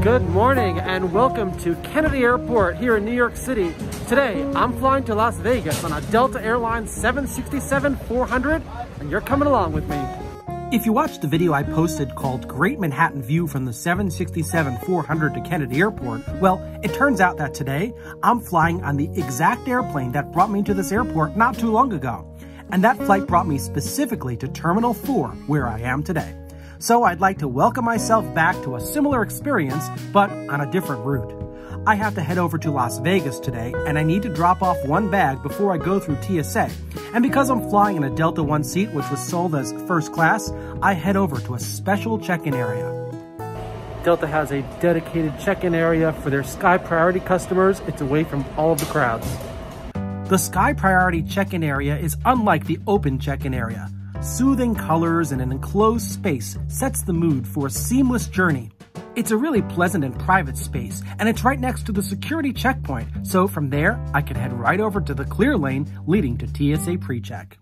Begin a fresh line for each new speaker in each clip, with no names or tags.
Good morning and welcome to Kennedy Airport here in New York City. Today, I'm flying to Las Vegas on a Delta Airlines 767-400 and you're coming along with me. If you watched the video I posted called Great Manhattan View from the 767-400 to Kennedy Airport, well, it turns out that today, I'm flying on the exact airplane that brought me to this airport not too long ago. And that flight brought me specifically to Terminal 4, where I am today. So I'd like to welcome myself back to a similar experience, but on a different route. I have to head over to Las Vegas today, and I need to drop off one bag before I go through TSA. And because I'm flying in a Delta One seat, which was sold as first class, I head over to a special check-in area. Delta has a dedicated check-in area for their Sky Priority customers. It's away from all of the crowds. The Sky Priority check-in area is unlike the open check-in area. Soothing colors and an enclosed space sets the mood for a seamless journey. It's a really pleasant and private space, and it's right next to the security checkpoint, so from there, I can head right over to the clear lane leading to TSA PreCheck.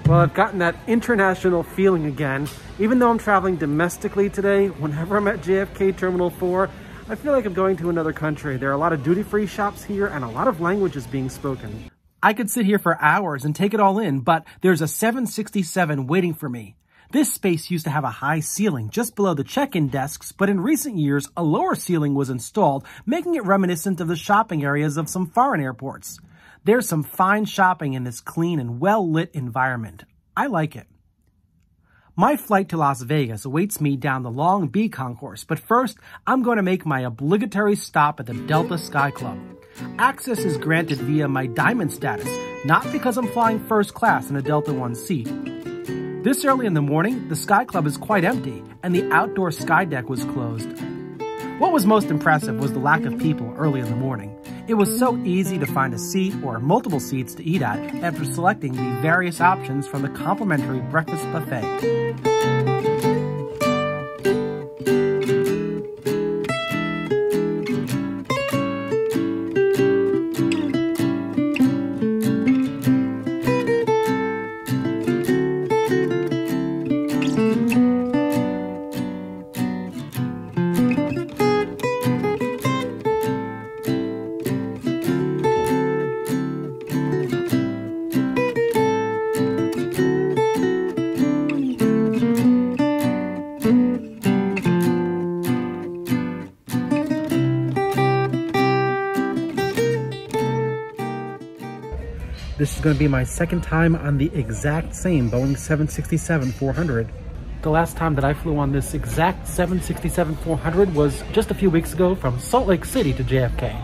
Well, I've gotten that international feeling again. Even though I'm traveling domestically today, whenever I'm at JFK Terminal 4, I feel like I'm going to another country. There are a lot of duty-free shops here and a lot of languages being spoken. I could sit here for hours and take it all in, but there's a 767 waiting for me. This space used to have a high ceiling just below the check-in desks, but in recent years, a lower ceiling was installed, making it reminiscent of the shopping areas of some foreign airports. There's some fine shopping in this clean and well-lit environment. I like it. My flight to Las Vegas awaits me down the long B concourse, but first, I'm going to make my obligatory stop at the Delta Sky Club. Access is granted via my Diamond status, not because I'm flying first class in a Delta One seat. This early in the morning, the Sky Club is quite empty, and the outdoor sky deck was closed. What was most impressive was the lack of people early in the morning. It was so easy to find a seat or multiple seats to eat at after selecting the various options from the complimentary breakfast buffet. This is going to be my second time on the exact same Boeing 767-400. The last time that I flew on this exact 767-400 was just a few weeks ago from Salt Lake City to JFK.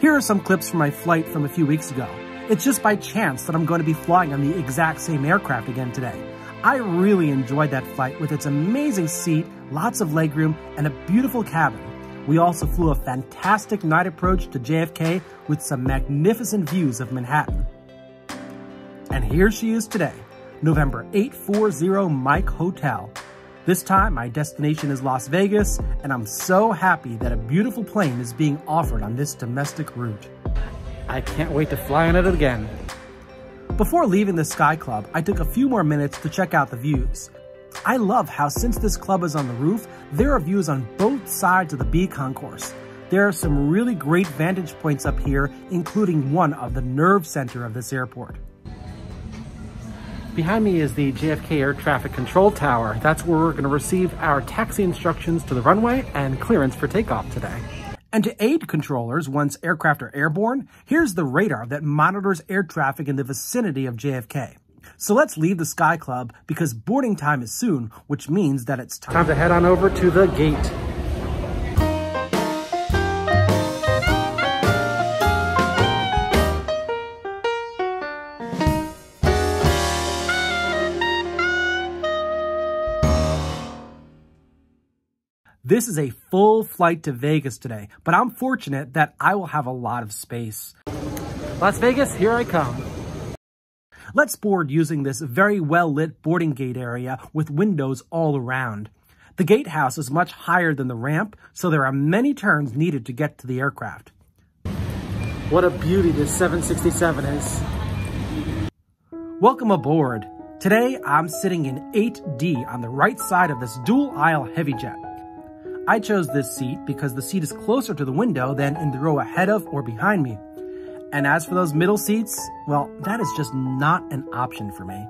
Here are some clips from my flight from a few weeks ago. It's just by chance that I'm going to be flying on the exact same aircraft again today. I really enjoyed that flight with its amazing seat, lots of legroom, and a beautiful cabin. We also flew a fantastic night approach to JFK with some magnificent views of Manhattan. And here she is today, November 840 Mike Hotel. This time, my destination is Las Vegas, and I'm so happy that a beautiful plane is being offered on this domestic route. I can't wait to fly on it again. Before leaving the Sky Club, I took a few more minutes to check out the views. I love how since this club is on the roof, there are views on both sides of the B concourse. There are some really great vantage points up here, including one of the nerve center of this airport. Behind me is the JFK Air Traffic Control Tower. That's where we're going to receive our taxi instructions to the runway and clearance for takeoff today. And to aid controllers once aircraft are airborne, here's the radar that monitors air traffic in the vicinity of JFK. So let's leave the Sky Club because boarding time is soon, which means that it's time to head on over to the gate. This is a full flight to Vegas today, but I'm fortunate that I will have a lot of space. Las Vegas, here I come. Let's board using this very well-lit boarding gate area with windows all around. The gatehouse is much higher than the ramp, so there are many turns needed to get to the aircraft. What a beauty this 767 is. Welcome aboard. Today, I'm sitting in 8D on the right side of this dual-aisle heavy jet. I chose this seat because the seat is closer to the window than in the row ahead of or behind me. And as for those middle seats, well, that is just not an option for me.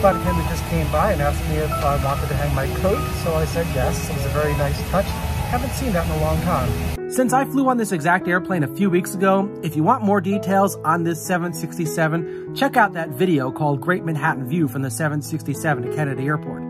Flight attendant just came by and asked me if I wanted to hang my coat, so I said yes. It was a very nice touch. Haven't seen that in a long time. Since I flew on this exact airplane a few weeks ago, if you want more details on this 767, check out that video called Great Manhattan View from the 767 to Kennedy Airport.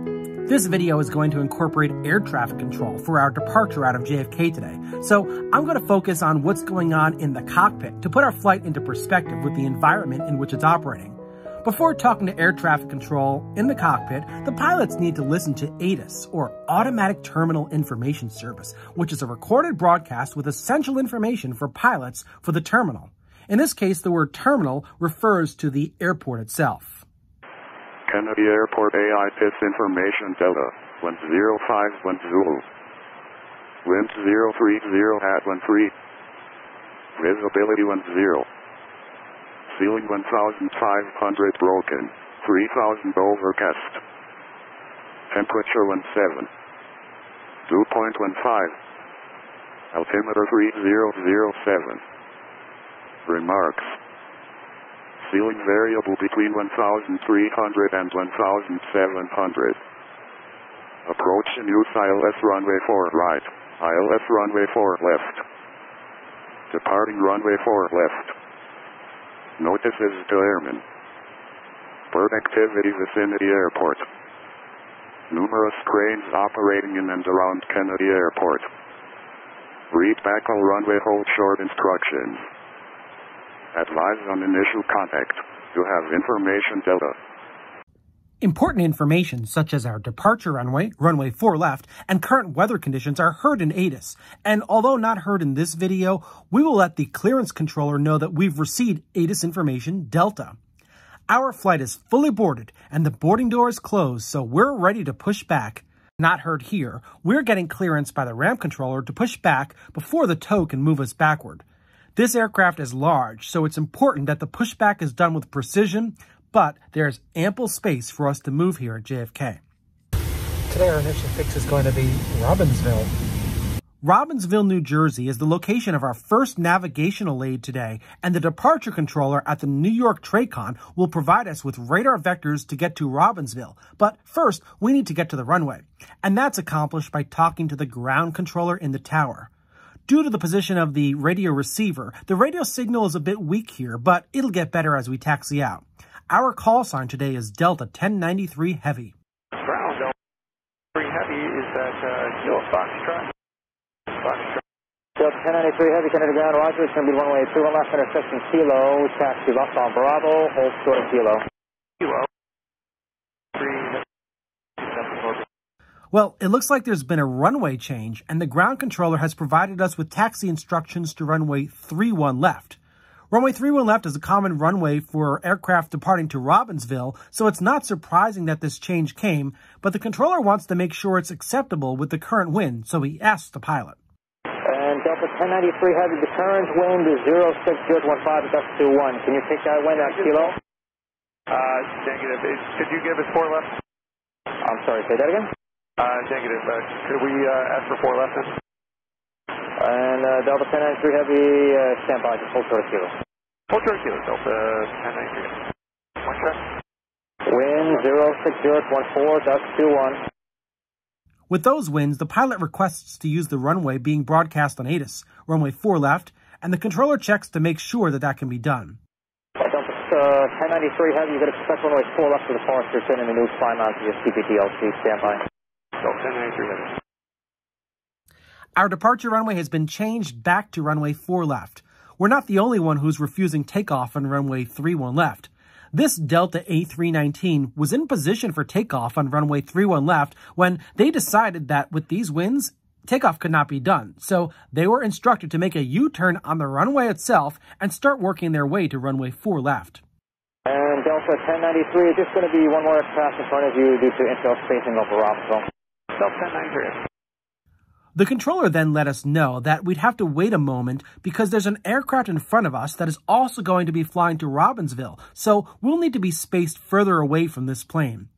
This video is going to incorporate air traffic control for our departure out of JFK today. So I'm going to focus on what's going on in the cockpit to put our flight into perspective with the environment in which it's operating. Before talking to air traffic control in the cockpit, the pilots need to listen to ATIS, or Automatic Terminal Information Service, which is a recorded broadcast with essential information for pilots for the terminal. In this case, the word terminal refers to the airport itself.
Kennedy Airport AITIS information Delta 105 Zulu. Wind 030 at 13. Visibility 10. Ceiling 1,500 broken, 3,000 overcast. Temperature 17. Dew point 15. Altimeter 3007. Remarks. Ceiling variable between 1,300 and 1,700. Approach and use ILS runway 4 right, ILS runway 4 left. Departing runway 4 left. Notices to airmen. Bird activity vicinity airport. Numerous cranes operating in and around Kennedy Airport. Read back all runway hold short instructions. Advise on initial contact. You have information Delta.
Important information such as our departure runway, runway 4 left, and current weather conditions are heard in ATIS. And although not heard in this video, we will let the clearance controller know that we've received ATIS information Delta. Our flight is fully boarded and the boarding door is closed, so we're ready to push back. Not heard here, we're getting clearance by the ramp controller to push back before the tow can move us backward. This aircraft is large, so it's important that the pushback is done with precision, but there's ample space for us to move here at JFK. Today our initial fix is going to be Robbinsville. Robbinsville, New Jersey is the location of our first navigational aid today, and the departure controller at the New York TRACON will provide us with radar vectors to get to Robbinsville. But first, we need to get to the runway, and that's accomplished by talking to the ground controller in the tower. Due to the position of the radio receiver, the radio signal is a bit weak here, but it'll get better as we taxi out. Our call sign today is Delta 1093 Heavy.
Ground Delta 1093 Heavy is at Foxtrot.
Delta 1093 Heavy, Kennedy ground, roger. It's going to be runway 31 left intersection Kilo. Taxi left on Bravo, hold short of Kilo.
Kilo.
Well, it looks like there's been a runway change, and the ground controller has provided us with taxi instructions to runway 31 left. Runway 31 left is a common runway for aircraft departing to Robbinsville, so it's not surprising that this change came, but the controller wants to make sure it's acceptable with the current wind, so he asks the pilot.
And Delta 1093 Heavy, the current wind is 06015 at 21. Can you take that wind at Kilo?
Negative. Could you give us 4 left?
I'm sorry, say that again?
Negative. Could we ask for 4 left then?
And Delta 1093 Heavy, stand by, just hold short of Kilo.
Hold short of Kilo, Delta 1093. One check.
Wind 06014, duck 21.
With those winds, the pilot requests to use the runway being broadcast on ATIS, runway 4 left, and the controller checks to make sure that that can be done.
Delta 1093 Heavy, you got to expect runway 4 left for the Forester in the new climb out to your CPDLC, stand by.
Delta 1093 Heavy.
Our departure runway has been changed back to runway 4 left. We're not the only one who's refusing takeoff on runway 31 left. This Delta A319 was in position for takeoff on runway 31 left when they decided that with these winds, takeoff could not be done. So they were instructed to make a U-turn on the runway itself and start working their way to runway 4 left.
And Delta 1093, just going to be one more aircraft in front of you due to infill spacing over Robbinsville.
Delta 1093.
The controller then let us know that we'd have to wait a moment because there's an aircraft in front of us that is also going to be flying to Robbinsville, so we'll need to be spaced further away from this plane.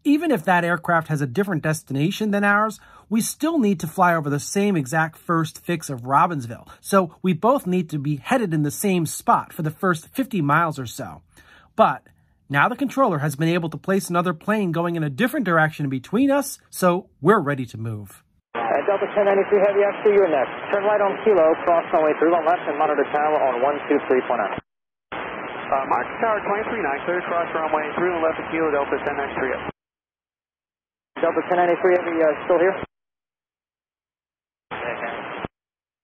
Even if that aircraft has a different destination than ours, we still need to fly over the same exact first fix of Robbinsville, so we both need to be headed in the same spot for the first 50 miles or so. But now the controller has been able to place another plane going in a different direction between us, so we're ready to move.
Delta 1093 Heavy, X2, you're next. Turn right on Kilo, cross runway 31 left, and monitor tower on 123.9.
Monitor tower 23.9, clear cross runway 31 left of Kilo, Delta 1093.
Delta 1093 Heavy, still here?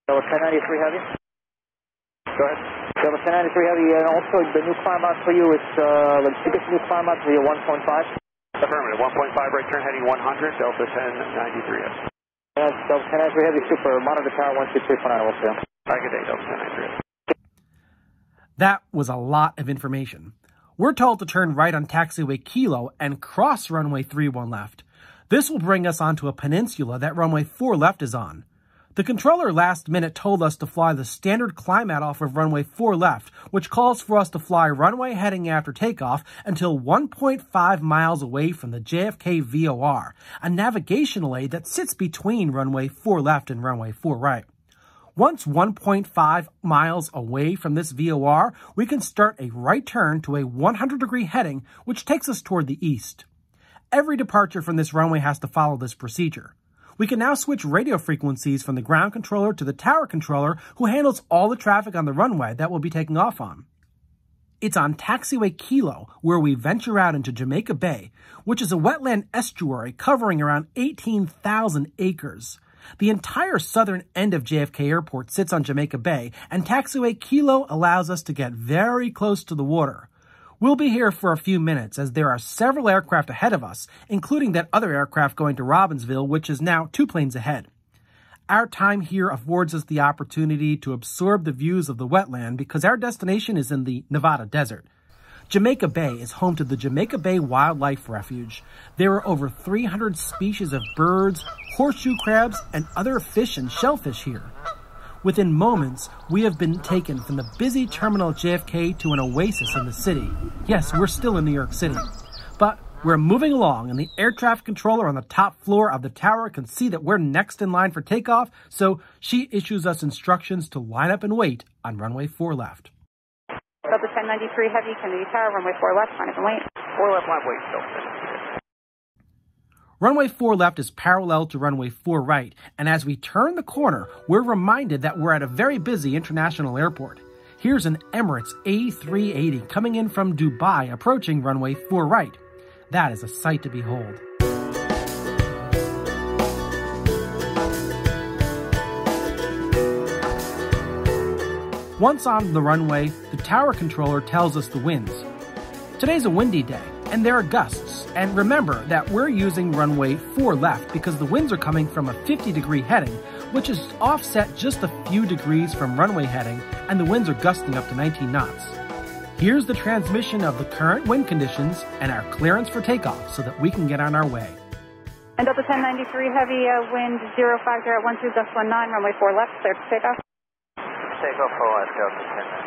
Delta 1093 Heavy.
Go ahead.
Delta 1093 Heavy, and also the new climb out for you is, let's see this new climb out for you, 1.5.
Affirmative, 1.5 right turn heading 100, Delta 1093.
Yes, Delta 1093 Heavy, super, monitor tower 123.9, we'll see.
Good day, Delta 1093.
That was a lot of information. We're told to turn right on taxiway Kilo and cross runway 31 left. This will bring us onto a peninsula that runway 4 left is on. The controller last minute told us to fly the standard climb out off of runway 4 left, which calls for us to fly runway heading after takeoff until 1.5 miles away from the JFK VOR, a navigational aid that sits between runway 4 left and runway 4 right. Once 1.5 miles away from this VOR, we can start a right turn to a 100-degree heading, which takes us toward the east. Every departure from this runway has to follow this procedure. We can now switch radio frequencies from the ground controller to the tower controller, who handles all the traffic on the runway that we'll be taking off on. It's on taxiway Kilo where we venture out into Jamaica Bay, which is a wetland estuary covering around 18,000 acres. The entire southern end of JFK Airport sits on Jamaica Bay, and taxiway Kilo allows us to get very close to the water. We'll be here for a few minutes as there are several aircraft ahead of us, including that other aircraft going to Robbinsville, which is now 2 planes ahead. Our time here affords us the opportunity to absorb the views of the wetland because our destination is in the Nevada desert. Jamaica Bay is home to the Jamaica Bay Wildlife Refuge. There are over 300 species of birds, horseshoe crabs, and other fish and shellfish here. Within moments, we have been taken from the busy terminal JFK to an oasis in the city. Yes, we're still in New York City. But we're moving along, and the air traffic controller on the top floor of the tower can see that we're next in line for takeoff, so she issues us instructions to line up and wait on runway 4 left.
Delta 1093 Heavy, Kennedy Tower, runway 4 left, line up and wait.
4 left, line wait, Delta.
Runway 4 left is parallel to runway 4 right, and as we turn the corner, we're reminded that we're at a very busy international airport. Here's an Emirates A380 coming in from Dubai, approaching runway 4 right. That is a sight to behold. Once on the runway, the tower controller tells us the winds. Today's a windy day, and there are gusts. And remember that we're using runway 4 left because the winds are coming from a 50-degree heading, which is offset just a few degrees from runway heading, and the winds are gusting up to 19 knots. Here's the transmission of the current wind conditions and our clearance for takeoff so that we can get on our way.
And Delta 1093 Heavy, wind 050 at 12 gust 19, runway 4 left, clear for takeoff.
Takeoff 4 left, Delta 1093.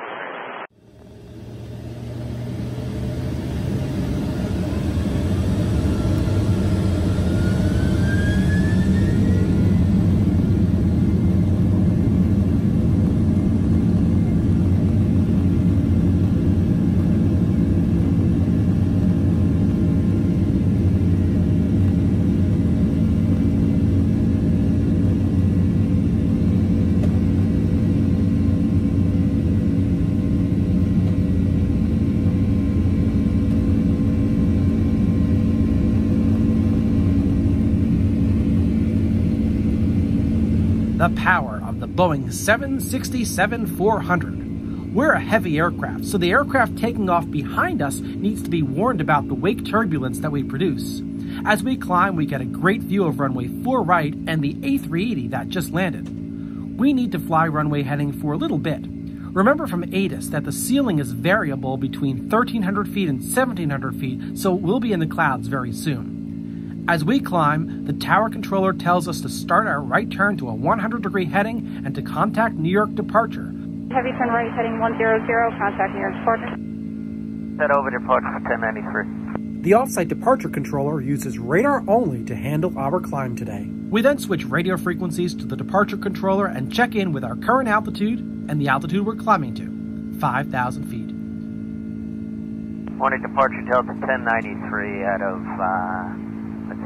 The power of the Boeing 767-400. We're a heavy aircraft, so the aircraft taking off behind us needs to be warned about the wake turbulence that we produce. As we climb, we get a great view of runway 4 right and the A380 that just landed. We need to fly runway heading for a little bit. Remember from ATIS that the ceiling is variable between 1,300 feet and 1,700 feet, so we'll be in the clouds very soon. As we climb, the tower controller tells us to start our right turn to a 100-degree heading and to contact New York departure.
Heavy turn right heading 100, contact New York departure.
Set over departure for 1093.
The off-site departure controller uses radar only to handle our climb today. We then switch radio frequencies to the departure controller and check in with our current altitude and the altitude we're climbing to, 5,000 feet.
Morning departure Delta 1093 out of, 2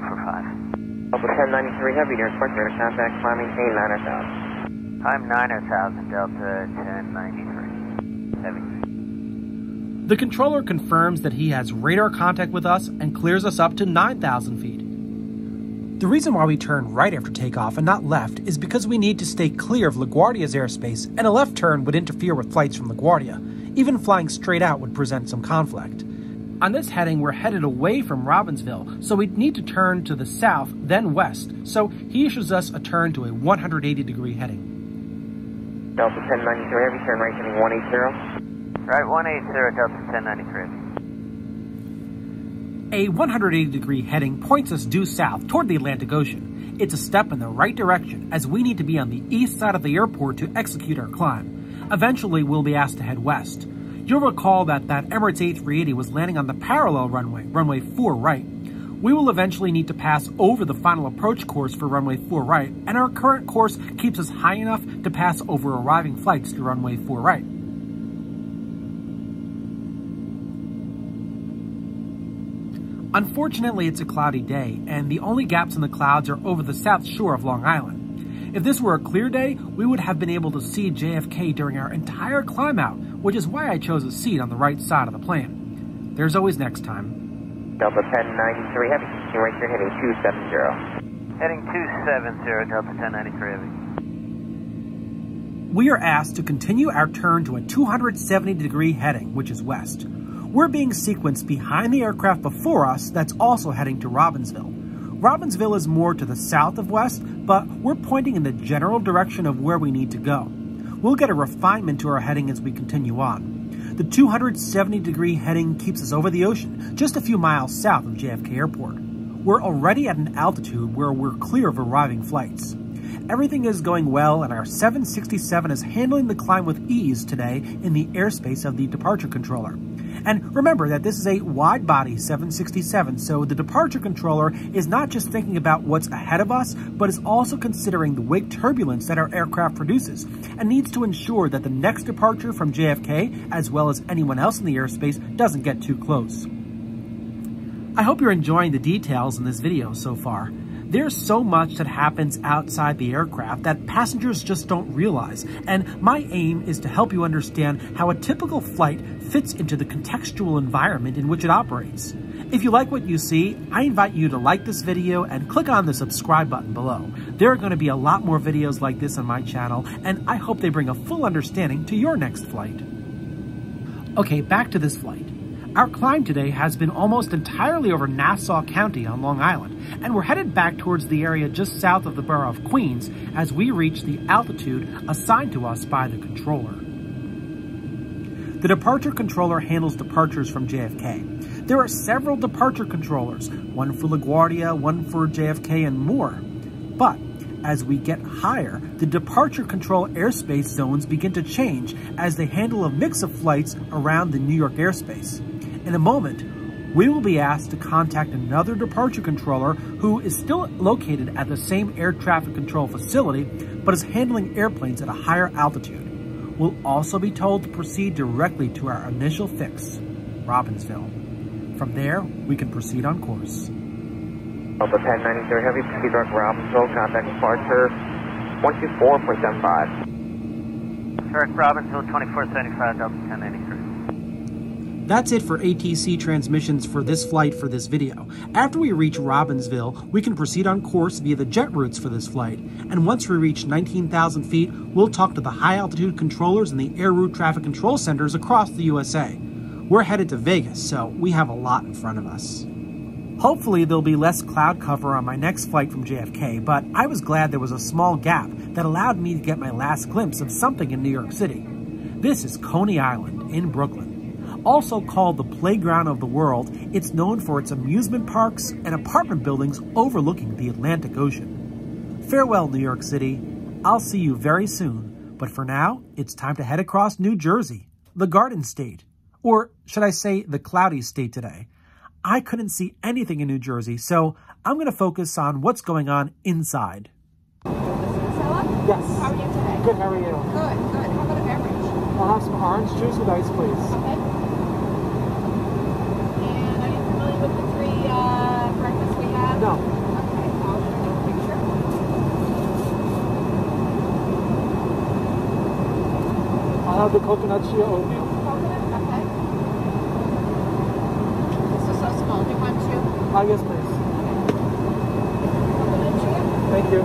for 5.
Delta 1093 Heavy, New York departure to contact climbing maintain 9,000.
Time 9,000 Delta 1093 Heavy.
The controller confirms that he has radar contact with us and clears us up to 9,000 feet. The reason why we turn right after takeoff and not left is because we need to stay clear of LaGuardia's airspace, and a left turn would interfere with flights from LaGuardia. Even flying straight out would present some conflict. On this heading, we're headed away from Robbinsville, so we need to turn to the south, then west, so he issues us a turn to a 180-degree heading.
Delta 1093 Heavy, turn right heading 180.
Right, 180 Delta 1093.
A 180-degree heading points us due south toward the Atlantic Ocean. It's a step in the right direction, as we need to be on the east side of the airport to execute our climb. Eventually, we'll be asked to head west. You'll recall that Emirates A380 was landing on the parallel runway, runway 4 right. We will eventually need to pass over the final approach course for runway 4 right, and our current course keeps us high enough to pass over arriving flights to runway 4 right. Unfortunately, it's a cloudy day, and the only gaps in the clouds are over the south shore of Long Island. If this were a clear day, we would have been able to see JFK during our entire climb out, which is why I chose a seat on the right side of the plane. There's always next time.
Delta 1093 Heavy, right here heading 270.
Heading 270 Delta 1093 Heavy.
We are asked to continue our turn to a 270-degree heading, which is west. We're being sequenced behind the aircraft before us that's also heading to Robbinsville. Robbinsville is more to the south of west, but we're pointing in the general direction of where we need to go. We'll get a refinement to our heading as we continue on. The 270-degree heading keeps us over the ocean, just a few miles south of JFK Airport. We're already at an altitude where we're clear of arriving flights. Everything is going well, and our 767 is handling the climb with ease today in the airspace of the departure controller. And remember that this is a wide-body 767, so the departure controller is not just thinking about what's ahead of us, but is also considering the wake turbulence that our aircraft produces, and needs to ensure that the next departure from JFK, as well as anyone else in the airspace, doesn't get too close. I hope you're enjoying the details in this video so far. There's so much that happens outside the aircraft that passengers just don't realize, and my aim is to help you understand how a typical flight fits into the contextual environment in which it operates. If you like what you see, I invite you to like this video and click on the subscribe button below. There are going to be a lot more videos like this on my channel, and I hope they bring a full understanding to your next flight. Okay, back to this flight. Our climb today has been almost entirely over Nassau County on Long Island, and we're headed back towards the area just south of the borough of Queens as we reach the altitude assigned to us by the controller. The departure controller handles departures from JFK. There are several departure controllers, one for LaGuardia, one for JFK, and more. But as we get higher, the departure control airspace zones begin to change as they handle a mix of flights around the New York airspace. In a moment, we will be asked to contact another departure controller who is still located at the same air traffic control facility, but is handling airplanes at a higher altitude. We'll also be told to proceed directly to our initial fix, Robbinsville. From there, we can proceed on course.
Delta 1093 Heavy, proceed direct Robbinsville, contact departure 124.75.
Direct Robbinsville 2475 Delta 1093.
That's it for ATC transmissions for this flight for this video. After we reach Robbinsville, we can proceed on course via the jet routes for this flight. And once we reach 19,000 feet, we'll talk to the high altitude controllers and the air route traffic control centers across the USA. We're headed to Vegas, so we have a lot in front of us. Hopefully there'll be less cloud cover on my next flight from JFK, but I was glad there was a small gap that allowed me to get my last glimpse of something in New York City. This is Coney Island in Brooklyn. Also called the playground of the world, it's known for its amusement parks and apartment buildings overlooking the Atlantic Ocean. Farewell, New York City. I'll see you very soon, but for now, it's time to head across New Jersey, the Garden State, or should I say the Cloudy State today. I couldn't see anything in New Jersey, so I'm going to focus on what's going on inside. Yes.
How are you today?
Good, how are you?
Good, good. How about a beverage?
I'll have some orange juice with ice, please.
Okay. And are you familiar with the three breakfasts we have?
No.
Okay, I'll take a picture.
I'll have the coconut chia oatmeal.
Coconut, okay. This is so small. Do you want two?
Yes, please.
Coconut chia?
Thank you.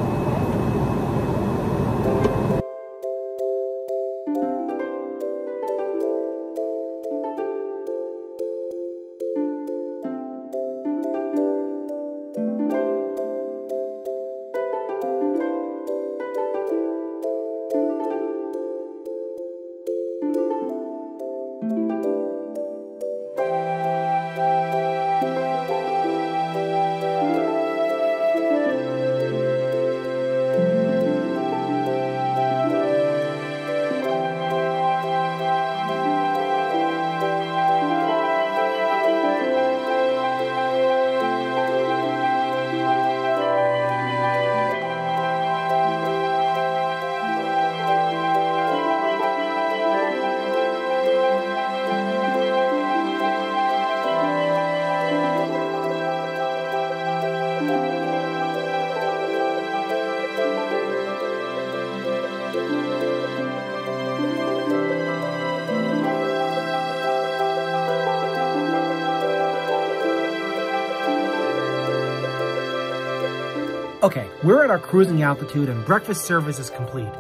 Okay, we're at our cruising altitude and breakfast service is complete.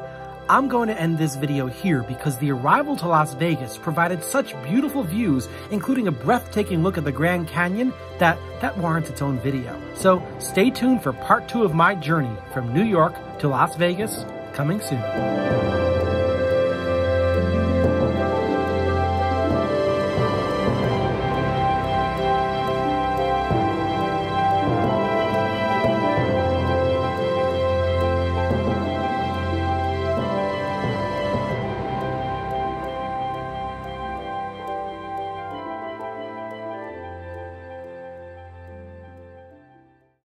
I'm going to end this video here because the arrival to Las Vegas provided such beautiful views, including a breathtaking look at the Grand Canyon, that warrants its own video. So stay tuned for part 2 of my journey from New York to Las Vegas, coming soon.